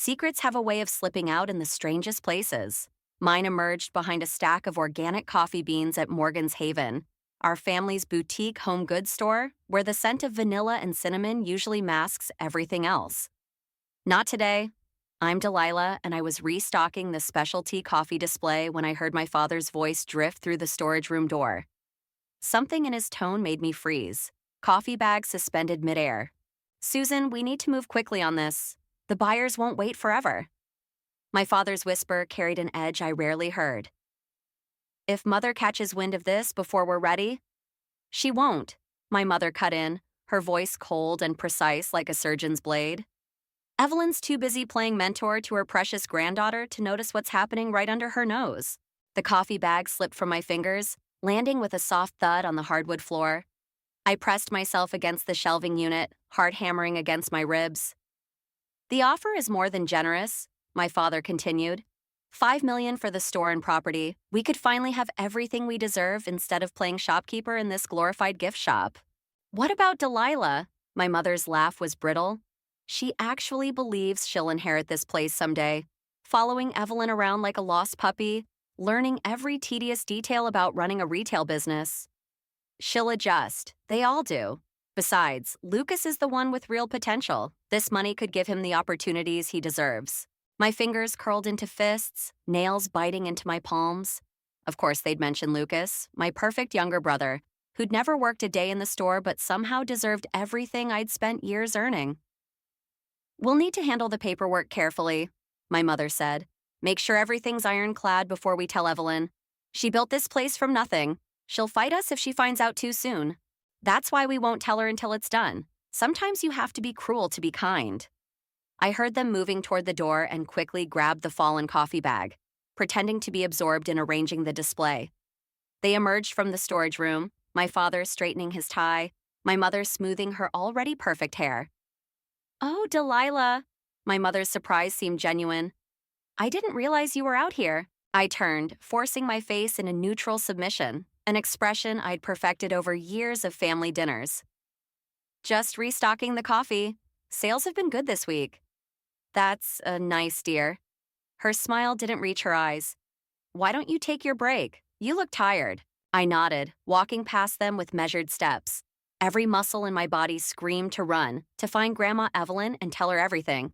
Secrets have a way of slipping out in the strangest places. Mine emerged behind a stack of organic coffee beans at Morgan's Haven, our family's boutique home goods store where the scent of vanilla and cinnamon usually masks everything else. Not today. I'm Delilah, and I was restocking the specialty coffee display when I heard my father's voice drift through the storage room door. Something in his tone made me freeze. Coffee bag suspended midair. "Susan, we need to move quickly on this. The buyers won't wait forever." My father's whisper carried an edge I rarely heard. "If Mother catches wind of this before we're ready—" "She won't," my mother cut in, her voice cold and precise like a surgeon's blade. "Evelyn's too busy playing mentor to her precious granddaughter to notice what's happening right under her nose." The coffee bag slipped from my fingers, landing with a soft thud on the hardwood floor. I pressed myself against the shelving unit, heart hammering against my ribs. "The offer is more than generous," my father continued. "$5 million for the store and property. We could finally have everything we deserve instead of playing shopkeeper in this glorified gift shop." "What about Delilah?" My mother's laugh was brittle. "She actually believes she'll inherit this place someday, following Evelyn around like a lost puppy, learning every tedious detail about running a retail business. She'll adjust. They all do. Besides, Lucas is the one with real potential. This money could give him the opportunities he deserves." My fingers curled into fists, nails biting into my palms. Of course, they'd mention Lucas, my perfect younger brother, who'd never worked a day in the store but somehow deserved everything I'd spent years earning. "We'll need to handle the paperwork carefully," my mother said. "Make sure everything's ironclad before we tell Evelyn. She built this place from nothing. She'll fight us if she finds out too soon. That's why we won't tell her until it's done. Sometimes you have to be cruel to be kind." I heard them moving toward the door and quickly grabbed the fallen coffee bag, pretending to be absorbed in arranging the display. They emerged from the storage room, my father straightening his tie, my mother smoothing her already perfect hair. "Oh, Delilah." My mother's surprise seemed genuine. "I didn't realize you were out here." I turned, forcing my face in a neutral submission, an expression I'd perfected over years of family dinners. "Just restocking the coffee. Sales have been good this week." "That's nice, dear." Her smile didn't reach her eyes. "Why don't you take your break? You look tired." I nodded, walking past them with measured steps. Every muscle in my body screamed to run, to find Grandma Evelyn and tell her everything.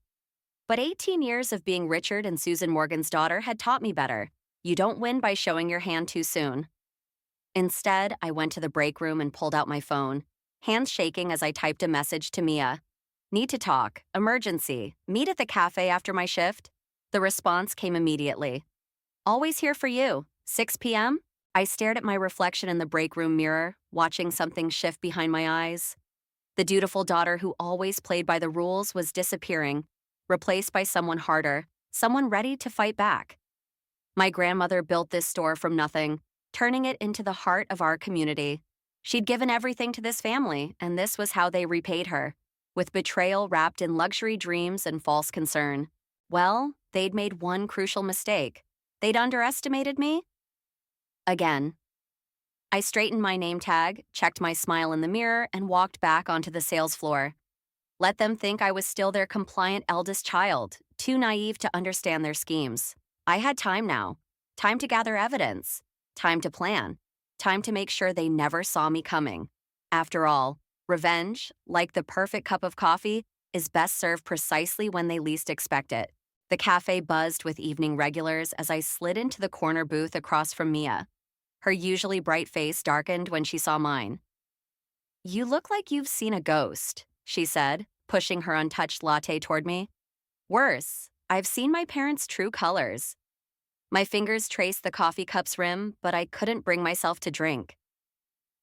But 18 years of being Richard and Susan Morgan's daughter had taught me better. You don't win by showing your hand too soon. Instead, I went to the break room and pulled out my phone, hands shaking as I typed a message to Mia. "Need to talk. Emergency. Meet at the cafe after my shift." The response came immediately. "Always here for you. 6 p.m.? I stared at my reflection in the break room mirror, watching something shift behind my eyes. The dutiful daughter who always played by the rules was disappearing, replaced by someone harder, someone ready to fight back. My grandmother built this store from nothing, turning it into the heart of our community. She'd given everything to this family, and this was how they repaid her, with betrayal wrapped in luxury dreams and false concern. Well, they'd made one crucial mistake. They'd underestimated me. Again. I straightened my name tag, checked my smile in the mirror, and walked back onto the sales floor. Let them think I was still their compliant eldest child, too naive to understand their schemes. I had time now. Time to gather evidence. Time to plan. Time to make sure they never saw me coming. After all, revenge, like the perfect cup of coffee, is best served precisely when they least expect it. The cafe buzzed with evening regulars as I slid into the corner booth across from Mia. Her usually bright face darkened when she saw mine. "You look like you've seen a ghost," she said, pushing her untouched latte toward me. "Worse, I've seen my parents' true colors." My fingers traced the coffee cup's rim, but I couldn't bring myself to drink.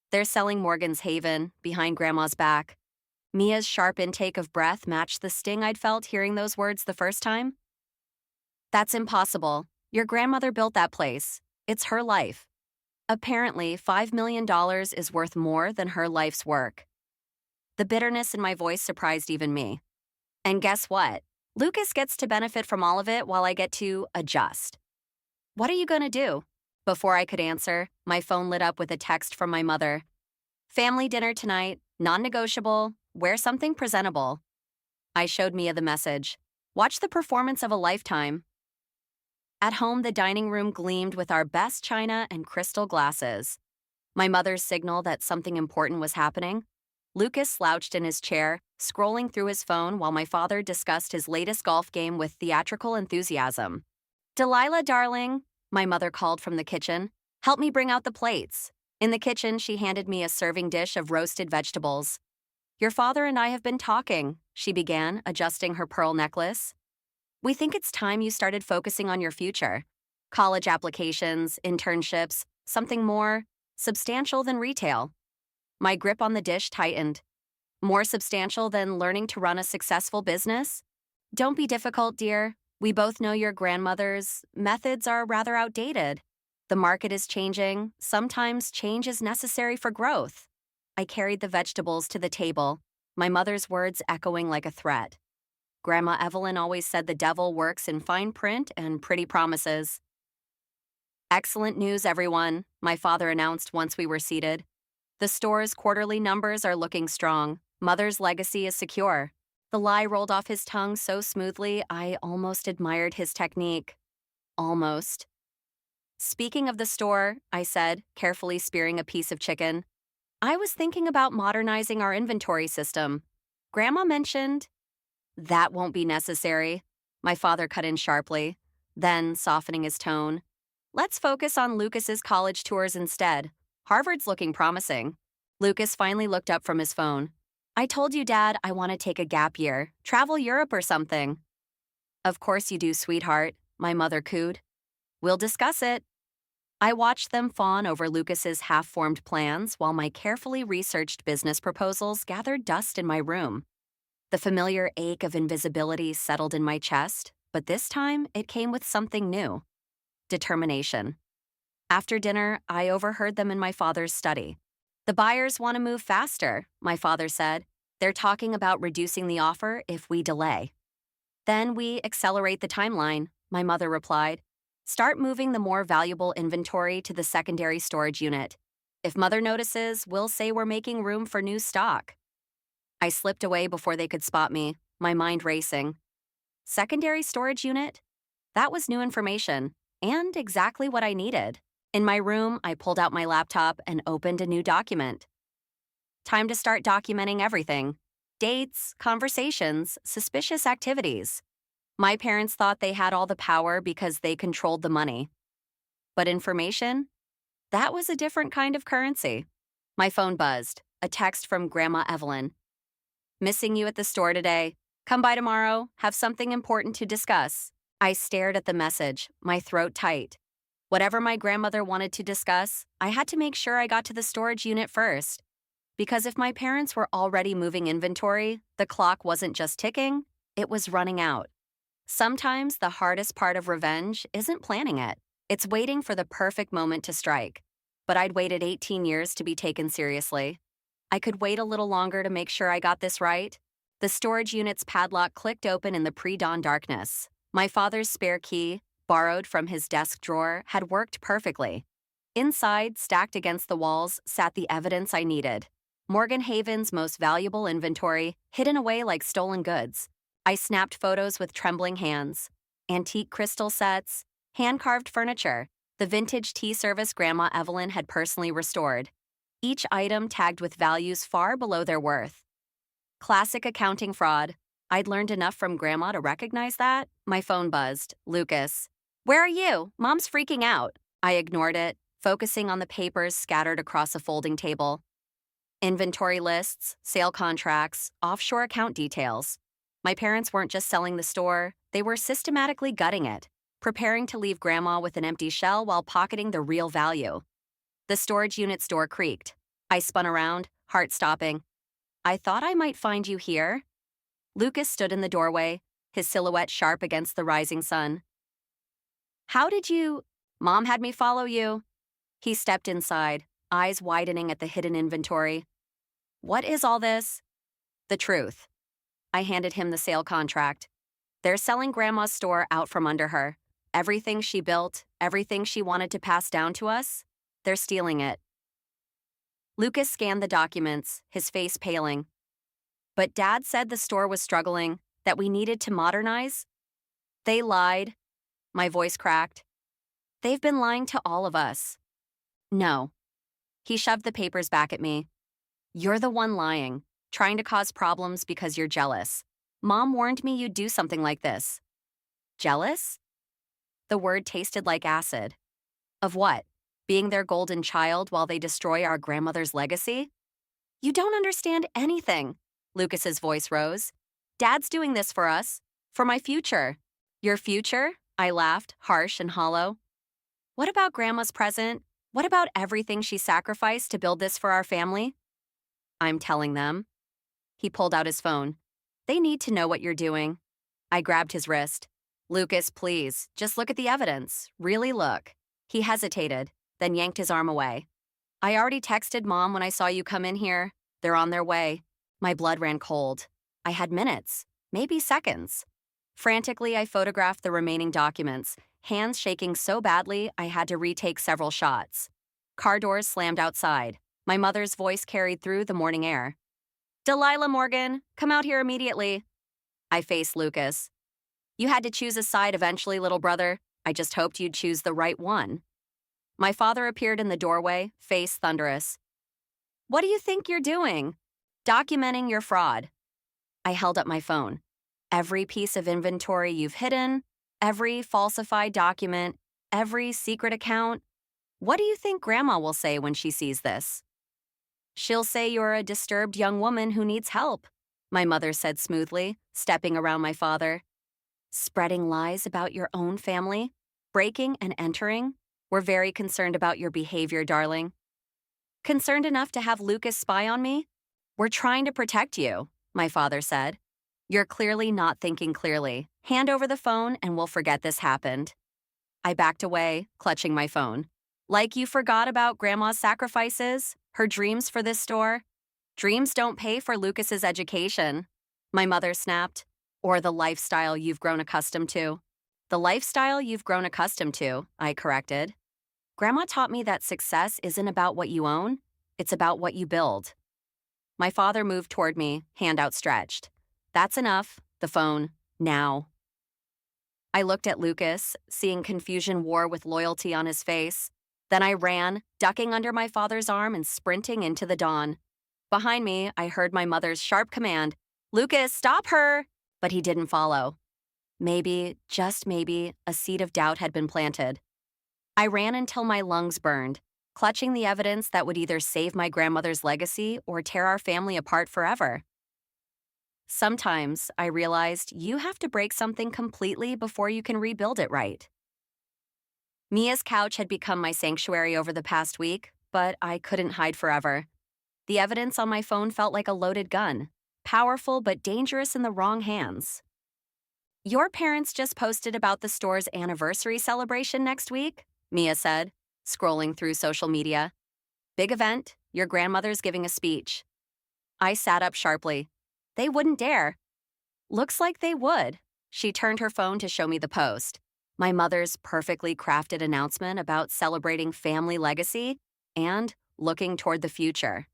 "They're selling Morgan's Haven, behind Grandma's back." Mia's sharp intake of breath matched the sting I'd felt hearing those words the first time. "That's impossible. Your grandmother built that place. It's her life. Apparently, $5 million is worth more than her life's work." The bitterness in my voice surprised even me. "And guess what? Lucas gets to benefit from all of it while I get to adjust." "What are you going to do?" Before I could answer, my phone lit up with a text from my mother. "Family dinner tonight, non-negotiable, wear something presentable." I showed Mia the message. Watch the performance of a lifetime. At home, the dining room gleamed with our best china and crystal glasses. My mother's signal that something important was happening. Lucas slouched in his chair, scrolling through his phone while my father discussed his latest golf game with theatrical enthusiasm. Delilah, darling, my mother called from the kitchen. Help me bring out the plates. In the kitchen, she handed me a serving dish of roasted vegetables. Your father and I have been talking, she began, adjusting her pearl necklace. We think it's time you started focusing on your future. College applications, internships, something more substantial than retail. My grip on the dish tightened. More substantial than learning to run a successful business? Don't be difficult, dear. We both know your grandmother's methods are rather outdated. The market is changing. Sometimes change is necessary for growth. I carried the vegetables to the table, my mother's words echoing like a threat. Grandma Evelyn always said the devil works in fine print and pretty promises. Excellent news, everyone, my father announced once we were seated. The store's quarterly numbers are looking strong. Mother's legacy is secure. The lie rolled off his tongue so smoothly, I almost admired his technique. Almost. Speaking of the store, I said, carefully spearing a piece of chicken, I was thinking about modernizing our inventory system. Grandma mentioned, that won't be necessary. My father cut in sharply, then softening his tone. Let's focus on Lucas's college tours instead. Harvard's looking promising. Lucas finally looked up from his phone. I told you, Dad, I want to take a gap year. Travel Europe or something. Of course you do, sweetheart, my mother cooed. We'll discuss it. I watched them fawn over Lucas's half-formed plans while my carefully researched business proposals gathered dust in my room. The familiar ache of invisibility settled in my chest, but this time it came with something new. Determination. After dinner, I overheard them in my father's study. The buyers want to move faster, my father said. They're talking about reducing the offer if we delay. Then we accelerate the timeline, my mother replied. Start moving the more valuable inventory to the secondary storage unit. If Mother notices, we'll say we're making room for new stock. I slipped away before they could spot me, my mind racing. Secondary storage unit? That was new information, and exactly what I needed. In my room, I pulled out my laptop and opened a new document. Time to start documenting everything. Dates, conversations, suspicious activities. My parents thought they had all the power because they controlled the money. But information? That was a different kind of currency. My phone buzzed, a text from Grandma Evelyn. Missing you at the store today. Come by tomorrow, have something important to discuss. I stared at the message, my throat tight. Whatever my grandmother wanted to discuss, I had to make sure I got to the storage unit first. Because if my parents were already moving inventory, the clock wasn't just ticking, it was running out. Sometimes the hardest part of revenge isn't planning it. It's waiting for the perfect moment to strike. But I'd waited 18 years to be taken seriously. I could wait a little longer to make sure I got this right. The storage unit's padlock clicked open in the pre-dawn darkness. My father's spare key, borrowed from his desk drawer, had worked perfectly. Inside, stacked against the walls, sat the evidence I needed. Morgan Haven's most valuable inventory, hidden away like stolen goods. I snapped photos with trembling hands. Antique crystal sets, hand-carved furniture, the vintage tea service Grandma Evelyn had personally restored. Each item tagged with values far below their worth. Classic accounting fraud. I'd learned enough from Grandma to recognize that. My phone buzzed. Lucas. Where are you? Mom's freaking out. I ignored it, focusing on the papers scattered across a folding table. Inventory lists, sale contracts, offshore account details. My parents weren't just selling the store, they were systematically gutting it, preparing to leave Grandma with an empty shell while pocketing the real value. The storage unit's door creaked. I spun around, heart stopping. I thought I might find you here. Lucas stood in the doorway, his silhouette sharp against the rising sun. How did you... Mom had me follow you. He stepped inside, eyes widening at the hidden inventory. What is all this? The truth. I handed him the sale contract. They're selling Grandma's store out from under her. Everything she built, everything she wanted to pass down to us, they're stealing it. Lucas scanned the documents, his face paling. But Dad said the store was struggling. That we needed to modernize? They lied. My voice cracked. They've been lying to all of us. No. He shoved the papers back at me. You're the one lying, trying to cause problems because you're jealous. Mom warned me you'd do something like this. Jealous? The word tasted like acid. Of what? Being their golden child while they destroy our grandmother's legacy? You don't understand anything. Lucas's voice rose. Dad's doing this for us. For my future. Your future? I laughed, harsh and hollow. What about Grandma's present? What about everything she sacrificed to build this for our family? I'm telling them. He pulled out his phone. They need to know what you're doing. I grabbed his wrist. Lucas, please, just look at the evidence. Really look. He hesitated, then yanked his arm away. I already texted Mom when I saw you come in here. They're on their way. My blood ran cold. I had minutes, maybe seconds. Frantically, I photographed the remaining documents, hands shaking so badly I had to retake several shots. Car doors slammed outside. My mother's voice carried through the morning air. Delilah Morgan, come out here immediately. I faced Lucas. You had to choose a side eventually, little brother. I just hoped you'd choose the right one. My father appeared in the doorway, face thunderous. What do you think you're doing? Documenting your fraud. I held up my phone. Every piece of inventory you've hidden, every falsified document, every secret account. What do you think Grandma will say when she sees this? She'll say you're a disturbed young woman who needs help, my mother said smoothly, stepping around my father. Spreading lies about your own family, breaking and entering. We're very concerned about your behavior, darling. Concerned enough to have Lucas spy on me? We're trying to protect you, my father said. You're clearly not thinking clearly. Hand over the phone and we'll forget this happened. I backed away, clutching my phone. Like you forgot about Grandma's sacrifices, her dreams for this store. Dreams don't pay for Lucas's education, my mother snapped. Or the lifestyle you've grown accustomed to. The lifestyle you've grown accustomed to, I corrected. Grandma taught me that success isn't about what you own, it's about what you build. My father moved toward me, hand outstretched. That's enough, the phone, now. I looked at Lucas, seeing confusion war with loyalty on his face. Then I ran, ducking under my father's arm and sprinting into the dawn. Behind me, I heard my mother's sharp command, Lucas, stop her! But he didn't follow. Maybe, just maybe, a seed of doubt had been planted. I ran until my lungs burned, clutching the evidence that would either save my grandmother's legacy or tear our family apart forever. Sometimes, I realized, you have to break something completely before you can rebuild it right. Mia's couch had become my sanctuary over the past week, but I couldn't hide forever. The evidence on my phone felt like a loaded gun. Powerful but dangerous in the wrong hands. Your parents just posted about the store's anniversary celebration next week, Mia said, scrolling through social media. Big event, your grandmother's giving a speech. I sat up sharply. They wouldn't dare. Looks like they would. She turned her phone to show me the post. My mother's perfectly crafted announcement about celebrating family legacy and looking toward the future.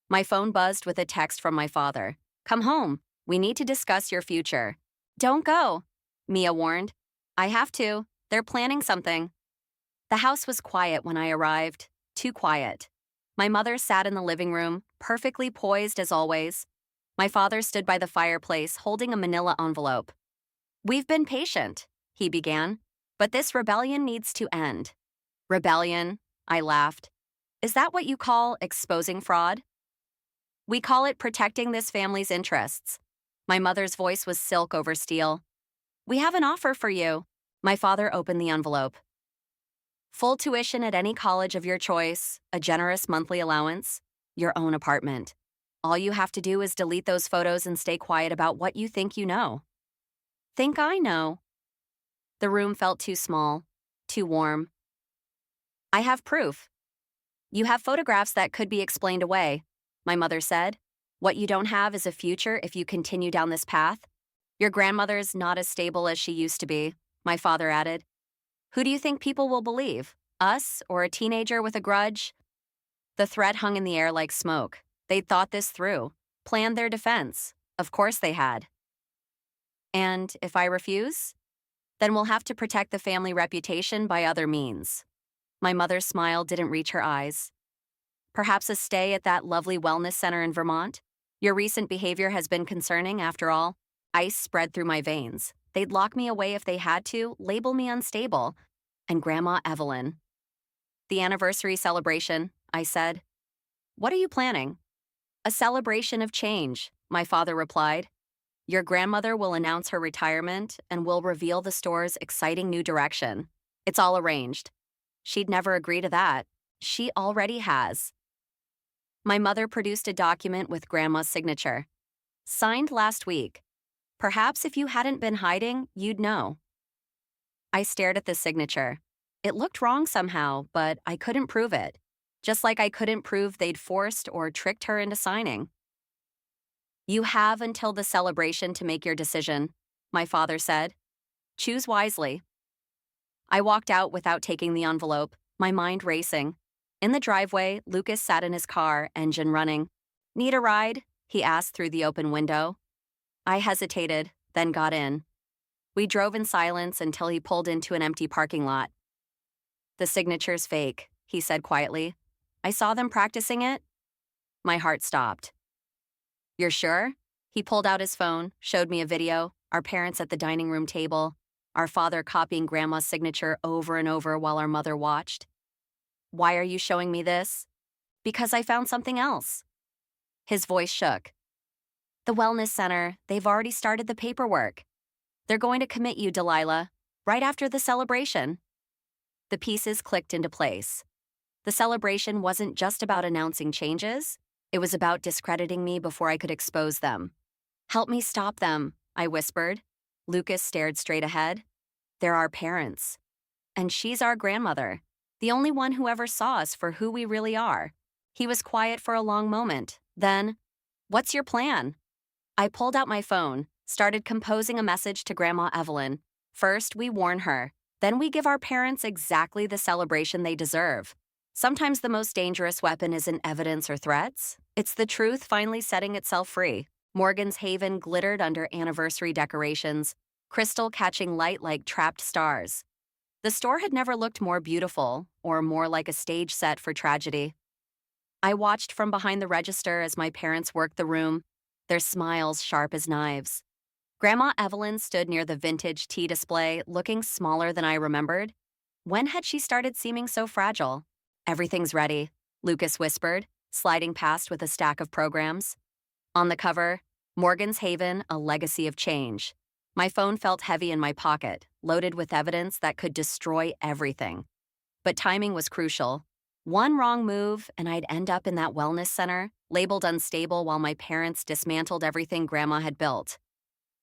My phone buzzed with a text from my father. Come home. We need to discuss your future. Don't go, Mia warned. I have to. They're planning something. The house was quiet when I arrived. Too quiet. My mother sat in the living room, perfectly poised as always. My father stood by the fireplace, holding a manila envelope. We've been patient, he began, but this rebellion needs to end. Rebellion? I laughed. Is that what you call exposing fraud? We call it protecting this family's interests. My mother's voice was silk over steel. We have an offer for you. My father opened the envelope. Full tuition at any college of your choice, a generous monthly allowance, your own apartment. All you have to do is delete those photos and stay quiet about what you think you know. Think I know. The room felt too small, too warm. I have proof. You have photographs that could be explained away, my mother said. What you don't have is a future if you continue down this path. Your grandmother's not as stable as she used to be, my father added. Who do you think people will believe? Us or a teenager with a grudge? The threat hung in the air like smoke. They'd thought this through, planned their defense. Of course they had. And if I refuse, then we'll have to protect the family reputation by other means. My mother's smile didn't reach her eyes. Perhaps a stay at that lovely wellness center in Vermont? Your recent behavior has been concerning, after all. Ice spread through my veins. They'd lock me away if they had to, label me unstable. And Grandma Evelyn. The anniversary celebration, I said. What are you planning? A celebration of change, my father replied. Your grandmother will announce her retirement and will reveal the store's exciting new direction. It's all arranged. She'd never agree to that. She already has. My mother produced a document with Grandma's signature. Signed last week. Perhaps if you hadn't been hiding, you'd know. I stared at the signature. It looked wrong somehow, but I couldn't prove it. Just like I couldn't prove they'd forced or tricked her into signing. You have until the celebration to make your decision, my father said. Choose wisely. I walked out without taking the envelope, my mind racing. In the driveway, Lucas sat in his car, engine running. Need a ride? He asked through the open window. I hesitated, then got in. We drove in silence until he pulled into an empty parking lot. The signature's fake, he said quietly. I saw them practicing it. My heart stopped. You're sure? He pulled out his phone, showed me a video, our parents at the dining room table, our father copying Grandma's signature over and over while our mother watched. Why are you showing me this? Because I found something else. His voice shook. The wellness center, they've already started the paperwork. They're going to commit you, Delilah, right after the celebration. The pieces clicked into place. The celebration wasn't just about announcing changes. It was about discrediting me before I could expose them. Help me stop them, I whispered. Lucas stared straight ahead. They're our parents. And she's our grandmother, the only one who ever saw us for who we really are. He was quiet for a long moment. Then, what's your plan? I pulled out my phone, started composing a message to Grandma Evelyn. First, we warn her. Then we give our parents exactly the celebration they deserve. Sometimes the most dangerous weapon isn't evidence or threats. It's the truth finally setting itself free. Morgan's Haven glittered under anniversary decorations, crystal catching light like trapped stars. The store had never looked more beautiful or more like a stage set for tragedy. I watched from behind the register as my parents worked the room, their smiles sharp as knives. Grandma Evelyn stood near the vintage tea display, looking smaller than I remembered. When had she started seeming so fragile? Everything's ready, Lucas whispered, sliding past with a stack of programs. On the cover, Morgan's Haven, A Legacy of Change. My phone felt heavy in my pocket, loaded with evidence that could destroy everything. But timing was crucial. One wrong move, and I'd end up in that wellness center, labeled unstable while my parents dismantled everything Grandma had built.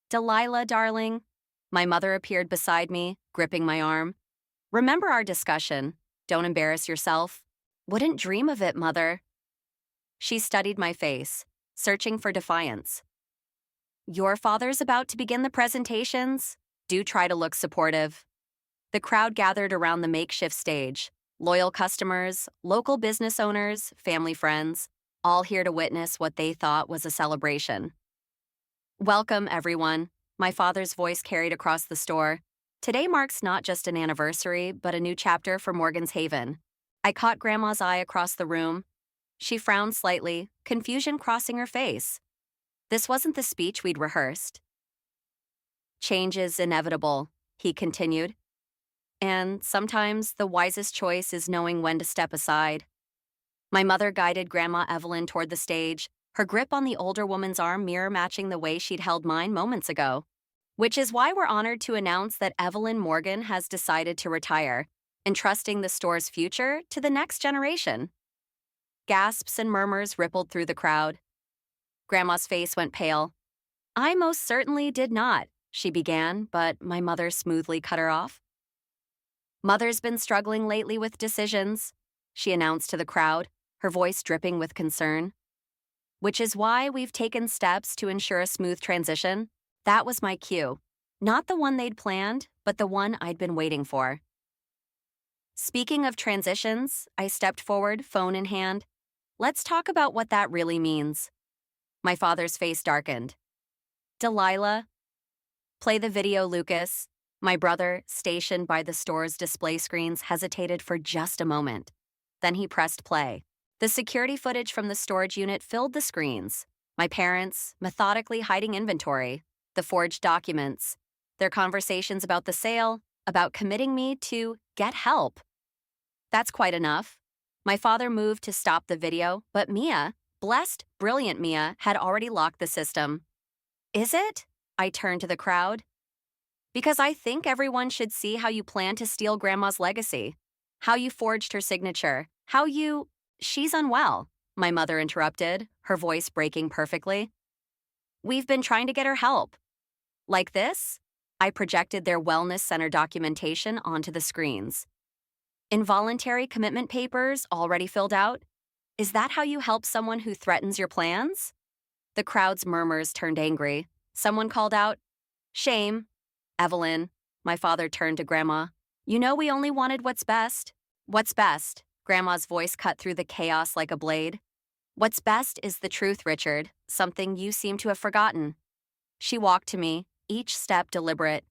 Delilah, darling. My mother appeared beside me, gripping my arm. Remember our discussion. Don't embarrass yourself. Wouldn't dream of it, Mother. She studied my face, searching for defiance. Your father's about to begin the presentations. Do try to look supportive. The crowd gathered around the makeshift stage. Loyal customers, local business owners, family friends, all here to witness what they thought was a celebration. Welcome, everyone, my father's voice carried across the store. Today marks not just an anniversary, but a new chapter for Morgan's Haven. I caught Grandma's eye across the room. She frowned slightly, confusion crossing her face. This wasn't the speech we'd rehearsed. Change is inevitable, he continued. And sometimes the wisest choice is knowing when to step aside. My mother guided Grandma Evelyn toward the stage, her grip on the older woman's arm mirror matching the way she'd held mine moments ago. Which is why we're honored to announce that Evelyn Morgan has decided to retire, entrusting the store's future to the next generation. Gasps and murmurs rippled through the crowd. Grandma's face went pale. I most certainly did not, she began, but my mother smoothly cut her off. Mother's been struggling lately with decisions, she announced to the crowd, her voice dripping with concern. Which is why we've taken steps to ensure a smooth transition. That was my cue. Not the one they'd planned, but the one I'd been waiting for. Speaking of transitions, I stepped forward, phone in hand. Let's talk about what that really means. My father's face darkened. Delilah, Play the video, Lucas. My brother, stationed by the store's display screens, hesitated for just a moment. Then he pressed play. The security footage from the storage unit filled the screens. My parents, methodically hiding inventory, the forged documents, their conversations about the sale, about committing me to get help. That's quite enough. My father moved to stop the video, but Mia, blessed, brilliant Mia, had already locked the system. Is it? I turned to the crowd. Because I think everyone should see how you plan to steal Grandma's legacy, how you forged her signature, how you— She's unwell, my mother interrupted, her voice breaking perfectly. We've been trying to get her help. Like this? I projected their wellness center documentation onto the screens. Involuntary commitment papers already filled out? Is that how you help someone who threatens your plans? The crowd's murmurs turned angry. Someone called out, "Shame." Evelyn, my father turned to Grandma. You know we only wanted what's best. What's best? Grandma's voice cut through the chaos like a blade. What's best is the truth, Richard, something you seem to have forgotten. She walked to me, each step deliberate.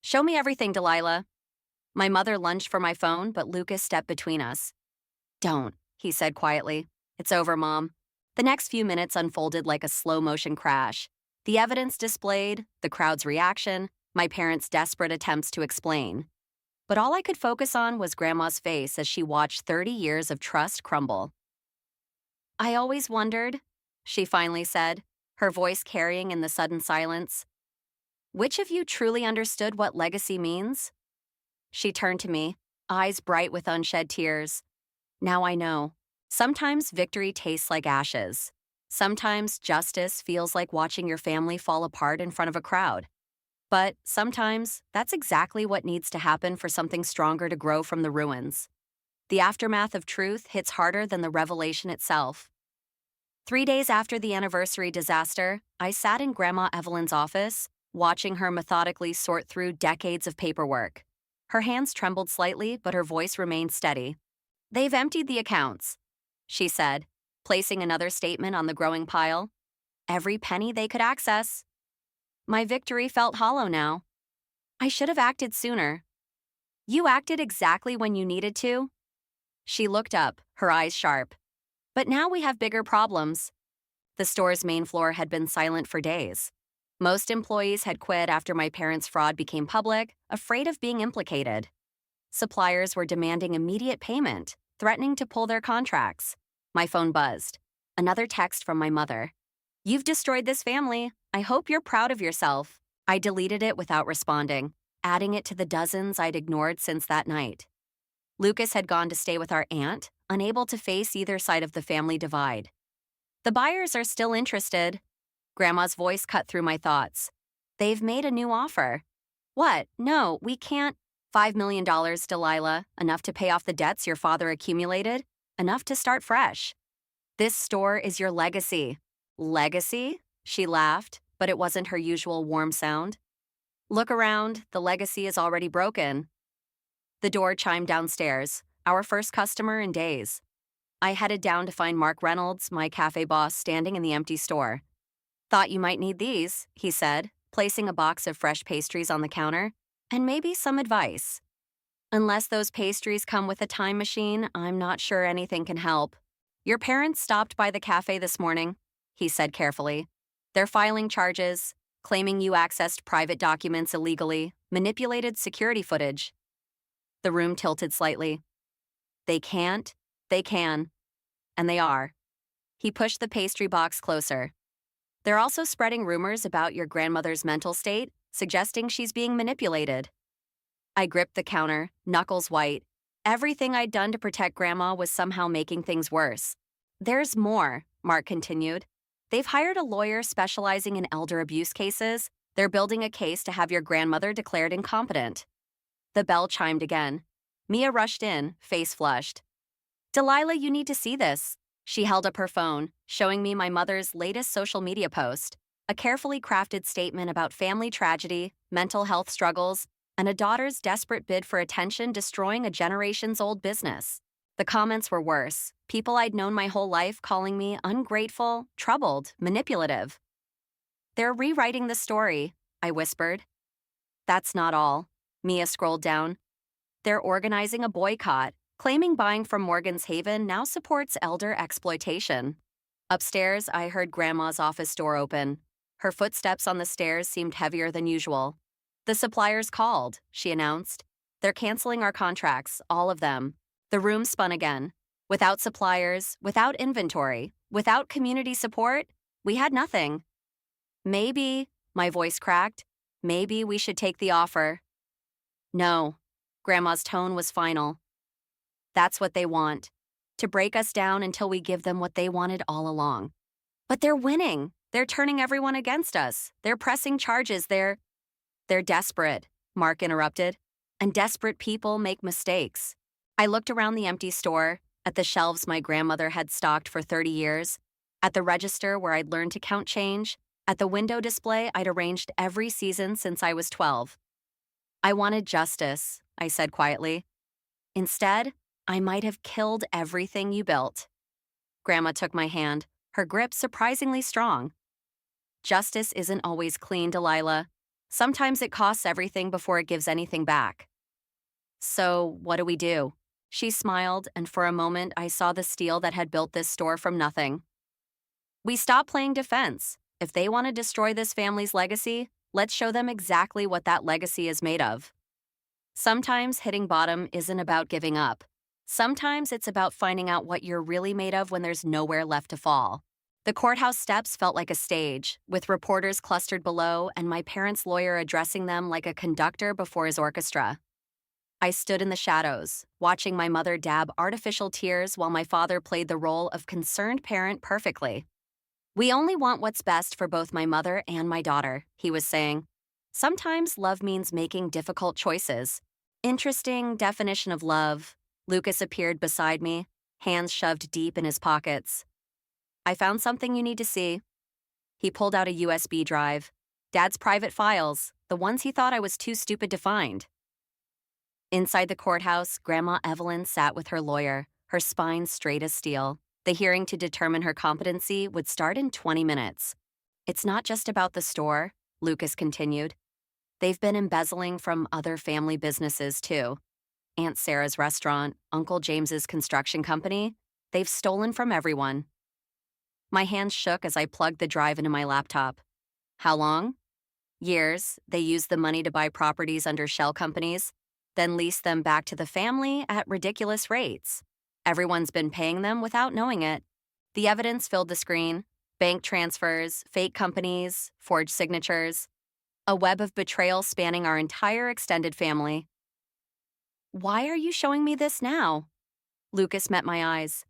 Show me everything, Delilah. My mother lunged for my phone, but Lucas stepped between us. Don't, he said quietly. It's over, Mom. The next few minutes unfolded like a slow-motion crash. The evidence displayed, the crowd's reaction, my parents' desperate attempts to explain. But all I could focus on was Grandma's face as she watched 30 years of trust crumble. I always wondered, she finally said, her voice carrying in the sudden silence. Which of you truly understood what legacy means? She turned to me, eyes bright with unshed tears. Now I know. Sometimes victory tastes like ashes. Sometimes justice feels like watching your family fall apart in front of a crowd. But sometimes that's exactly what needs to happen for something stronger to grow from the ruins. The aftermath of truth hits harder than the revelation itself. 3 days after the anniversary disaster, I sat in Grandma Evelyn's office, watching her methodically sort through decades of paperwork. Her hands trembled slightly, but her voice remained steady. They've emptied the accounts, she said, placing another statement on the growing pile. Every penny they could access. My victory felt hollow now. I should have acted sooner. You acted exactly when you needed to. She looked up, her eyes sharp. But now we have bigger problems. The store's main floor had been silent for days. Most employees had quit after my parents' fraud became public, afraid of being implicated. Suppliers were demanding immediate payment, threatening to pull their contracts. My phone buzzed. Another text from my mother. You've destroyed this family. I hope you're proud of yourself. I deleted it without responding, adding it to the dozens I'd ignored since that night. Lucas had gone to stay with our aunt, unable to face either side of the family divide. The buyers are still interested. Grandma's voice cut through my thoughts. They've made a new offer. What? No, we can't. $5 million, Delilah, enough to pay off the debts your father accumulated, enough to start fresh. This store is your legacy. Legacy? She laughed, but it wasn't her usual warm sound. Look around, the legacy is already broken. The door chimed downstairs, our first customer in days. I headed down to find Mark Reynolds, my cafe boss, standing in the empty store. Thought you might need these, he said, placing a box of fresh pastries on the counter, and maybe some advice. Unless those pastries come with a time machine, I'm not sure anything can help. Your parents stopped by the cafe this morning, he said carefully. They're filing charges, claiming you accessed private documents illegally, manipulated security footage. The room tilted slightly. They can't, they can, and they are. He pushed the pastry box closer. They're also spreading rumors about your grandmother's mental state, suggesting she's being manipulated. I gripped the counter, knuckles white. Everything I'd done to protect Grandma was somehow making things worse. There's more, Mark continued. They've hired a lawyer specializing in elder abuse cases. They're building a case to have your grandmother declared incompetent. The bell chimed again. Mia rushed in, face flushed. Delilah, you need to see this. She held up her phone, showing me my mother's latest social media post, a carefully crafted statement about family tragedy, mental health struggles, and a daughter's desperate bid for attention destroying a generations-old business. The comments were worse. People I'd known my whole life calling me ungrateful, troubled, manipulative. They're rewriting the story, I whispered. That's not all. Mia scrolled down. They're organizing a boycott, claiming buying from Morgan's Haven now supports elder exploitation. Upstairs, I heard Grandma's office door open. Her footsteps on the stairs seemed heavier than usual. The suppliers called, she announced. They're canceling our contracts, all of them. The room spun again. Without suppliers, without inventory, without community support, we had nothing. Maybe, my voice cracked, maybe we should take the offer. No. Grandma's tone was final. That's what they want. To break us down until we give them what they wanted all along. But they're winning. They're turning everyone against us. They're pressing charges. They're desperate, Mark interrupted. And desperate people make mistakes. I looked around the empty store, at the shelves my grandmother had stocked for 30 years, at the register where I'd learned to count change, at the window display I'd arranged every season since I was 12. I wanted justice, I said quietly. Instead, I might have killed everything you built. Grandma took my hand, her grip surprisingly strong. Justice isn't always clean, Delilah. Sometimes it costs everything before it gives anything back. So, what do? She smiled, and for a moment I saw the steel that had built this store from nothing. We stop playing defense. If they want to destroy this family's legacy, let's show them exactly what that legacy is made of. Sometimes hitting bottom isn't about giving up. Sometimes it's about finding out what you're really made of when there's nowhere left to fall. The courthouse steps felt like a stage, with reporters clustered below and my parents' lawyer addressing them like a conductor before his orchestra. I stood in the shadows, watching my mother dab artificial tears while my father played the role of concerned parent perfectly. We only want what's best for both my mother and my daughter, he was saying. Sometimes love means making difficult choices. Interesting definition of love. Lucas appeared beside me, hands shoved deep in his pockets. I found something you need to see. He pulled out a USB drive. Dad's private files, the ones he thought I was too stupid to find. Inside the courthouse, Grandma Evelyn sat with her lawyer, her spine straight as steel. The hearing to determine her competency would start in 20 minutes. It's not just about the store, Lucas continued. They've been embezzling from other family businesses, too. Aunt Sarah's restaurant, Uncle James's construction company. They've stolen from everyone. My hands shook as I plugged the drive into my laptop. How long? Years. They used the money to buy properties under shell companies, then lease them back to the family at ridiculous rates. Everyone's been paying them without knowing it. The evidence filled the screen. Bank transfers, fake companies, forged signatures. A web of betrayal spanning our entire extended family. Why are you showing me this now? Lucas met my eyes.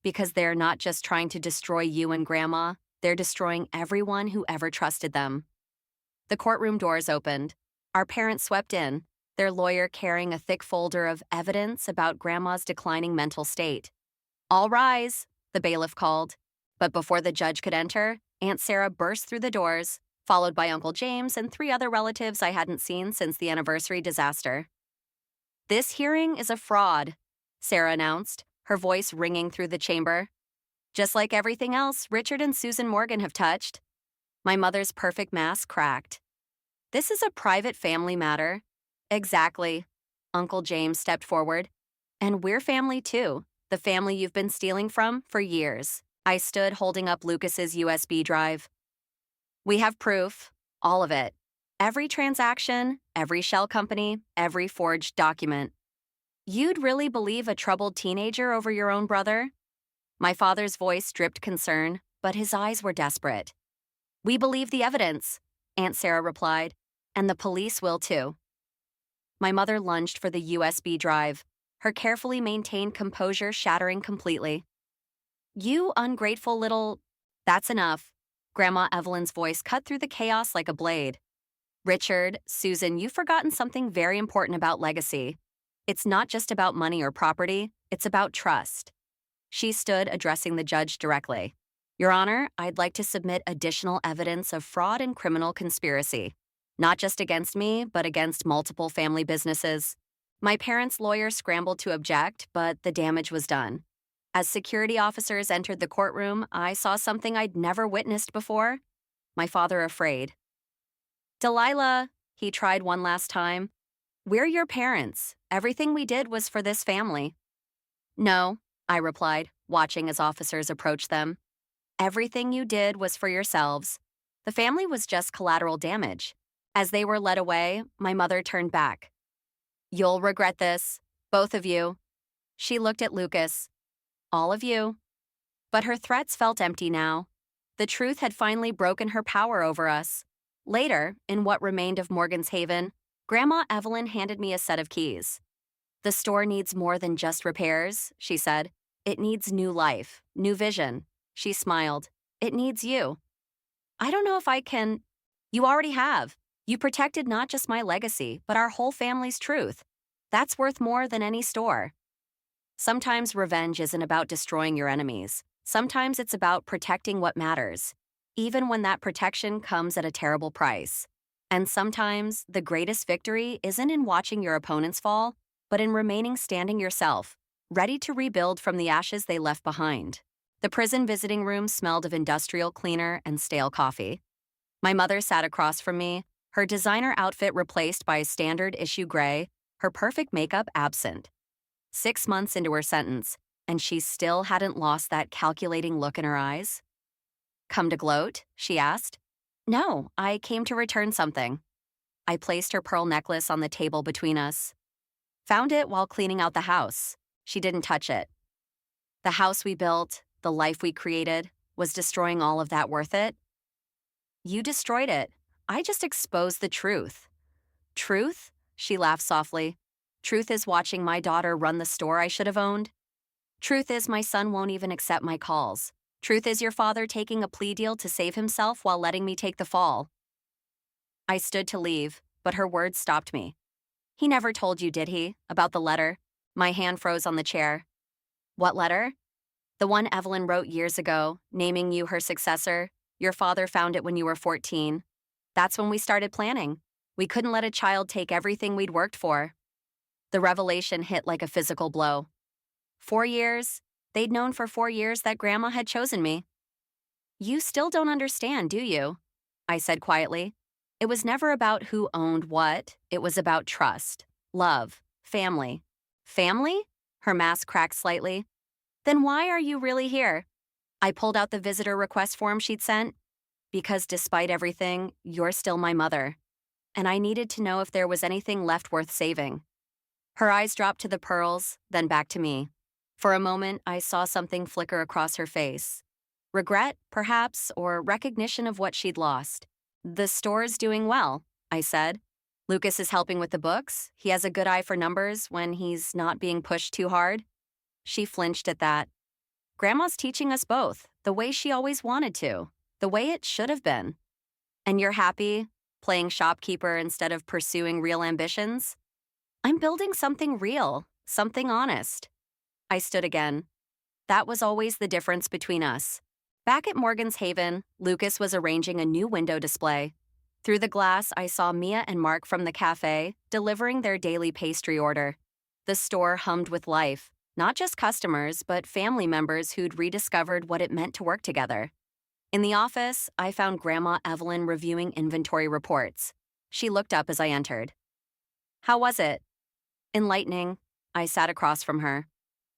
Because they're not just trying to destroy you and Grandma, they're destroying everyone who ever trusted them. The courtroom doors opened. Our parents swept in, their lawyer carrying a thick folder of evidence about Grandma's declining mental state. All rise, the bailiff called. But before the judge could enter, Aunt Sarah burst through the doors, followed by Uncle James and 3 other relatives I hadn't seen since the anniversary disaster. This hearing is a fraud, Sarah announced, her voice ringing through the chamber. Just like everything else Richard and Susan Morgan have touched. My mother's perfect mask cracked. This is a private family matter. Exactly. Uncle James stepped forward. And we're family too, the family you've been stealing from for years. I stood holding up Lucas's USB drive. We have proof, all of it. Every transaction, every shell company, every forged document. You'd really believe a troubled teenager over your own brother? My father's voice dripped concern, but his eyes were desperate. We believe the evidence, Aunt Sarah replied, and the police will too. My mother lunged for the USB drive, her carefully maintained composure shattering completely. You ungrateful little... That's enough. Grandma Evelyn's voice cut through the chaos like a blade. Richard, Susan, you've forgotten something very important about legacy. It's not just about money or property, it's about trust. She stood addressing the judge directly. Your Honor, I'd like to submit additional evidence of fraud and criminal conspiracy. Not just against me, but against multiple family businesses. My parents' lawyer scrambled to object, but the damage was done. As security officers entered the courtroom, I saw something I'd never witnessed before. My father afraid. Delilah, He tried one last time. We're your parents. Everything we did was for this family. No, I replied, watching as officers approached them. Everything you did was for yourselves. The family was just collateral damage. As they were led away, my mother turned back. You'll regret this, both of you. She looked at Lucas. All of you. But her threats felt empty now. The truth had finally broken her power over us. Later, in what remained of Morgan's Haven, Grandma Evelyn handed me a set of keys. The store needs more than just repairs, she said. It needs new life, new vision. She smiled. It needs you. I don't know if I can. You already have. You protected not just my legacy, but our whole family's truth. That's worth more than any store. Sometimes revenge isn't about destroying your enemies. Sometimes it's about protecting what matters, even when that protection comes at a terrible price. And sometimes the greatest victory isn't in watching your opponents fall, but in remaining standing yourself, ready to rebuild from the ashes they left behind. The prison visiting room smelled of industrial cleaner and stale coffee. My mother sat across from me, her designer outfit replaced by a standard issue gray, her perfect makeup absent. 6 months into her sentence, and she still hadn't lost that calculating look in her eyes. Come to gloat? She asked. No, I came to return something. I placed her pearl necklace on the table between us. Found it while cleaning out the house. She didn't touch it. The house we built, the life we created, was destroying all of that worth it? You destroyed it. I just exposed the truth. Truth? She laughed softly. Truth is watching my daughter run the store I should have owned. Truth is my son won't even accept my calls. Truth is your father taking a plea deal to save himself while letting me take the fall. I stood to leave, but her words stopped me. He never told you, did he, about the letter? My hand froze on the chair. What letter? The one Evelyn wrote years ago, naming you her successor. Your father found it when you were 14. That's when we started planning. We couldn't let a child take everything we'd worked for. The revelation hit like a physical blow. 4 years? They'd known for 4 years that Grandma had chosen me. You still don't understand, do you? I said quietly. It was never about who owned what. It was about trust, love, family. Family? Her mask cracked slightly. Then why are you really here? I pulled out the visitor request form she'd sent. Because despite everything, you're still my mother. And I needed to know if there was anything left worth saving. Her eyes dropped to the pearls, then back to me. For a moment, I saw something flicker across her face. Regret, perhaps, or recognition of what she'd lost. The store's doing well, I said. Lucas is helping with the books. He has a good eye for numbers when he's not being pushed too hard. She flinched at that. Grandma's teaching us both, the way she always wanted to, the way it should have been. And you're happy, playing shopkeeper instead of pursuing real ambitions? I'm building something real, something honest. I stood again. That was always the difference between us. Back at Morgan's Haven, Lucas was arranging a new window display. Through the glass, I saw Mia and Mark from the cafe delivering their daily pastry order. The store hummed with life, not just customers, but family members who'd rediscovered what it meant to work together. In the office, I found Grandma Evelyn reviewing inventory reports. She looked up as I entered. How was it? Enlightening. I sat across from her.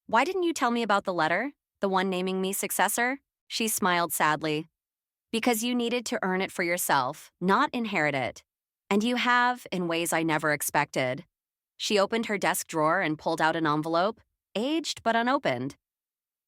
Why didn't you tell me about the letter? The one naming me successor? She smiled sadly. Because you needed to earn it for yourself, not inherit it. And you have, in ways I never expected. She opened her desk drawer and pulled out an envelope, aged but unopened.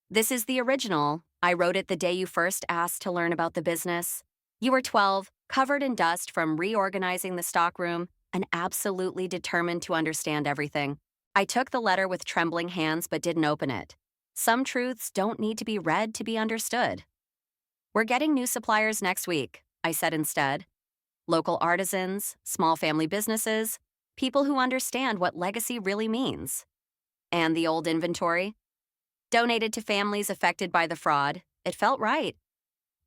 This is the original. I wrote it the day you first asked to learn about the business. You were 12, covered in dust from reorganizing the stockroom, and absolutely determined to understand everything. I took the letter with trembling hands but didn't open it. Some truths don't need to be read to be understood. We're getting new suppliers next week, I said instead. Local artisans, small family businesses, people who understand what legacy really means. And the old inventory? Donated to families affected by the fraud. It felt right.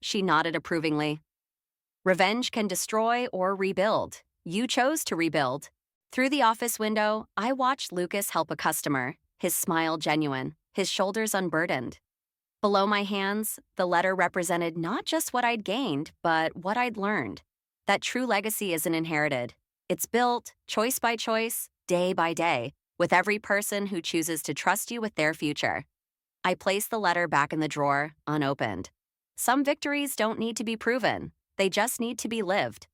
She nodded approvingly. Revenge can destroy or rebuild. You chose to rebuild. Through the office window, I watched Lucas help a customer, his smile genuine, his shoulders unburdened. Below my hands, the letter represented not just what I'd gained, but what I'd learned. That true legacy isn't inherited. It's built, choice by choice, day by day, with every person who chooses to trust you with their future. I place the letter back in the drawer, unopened. Some victories don't need to be proven, they just need to be lived.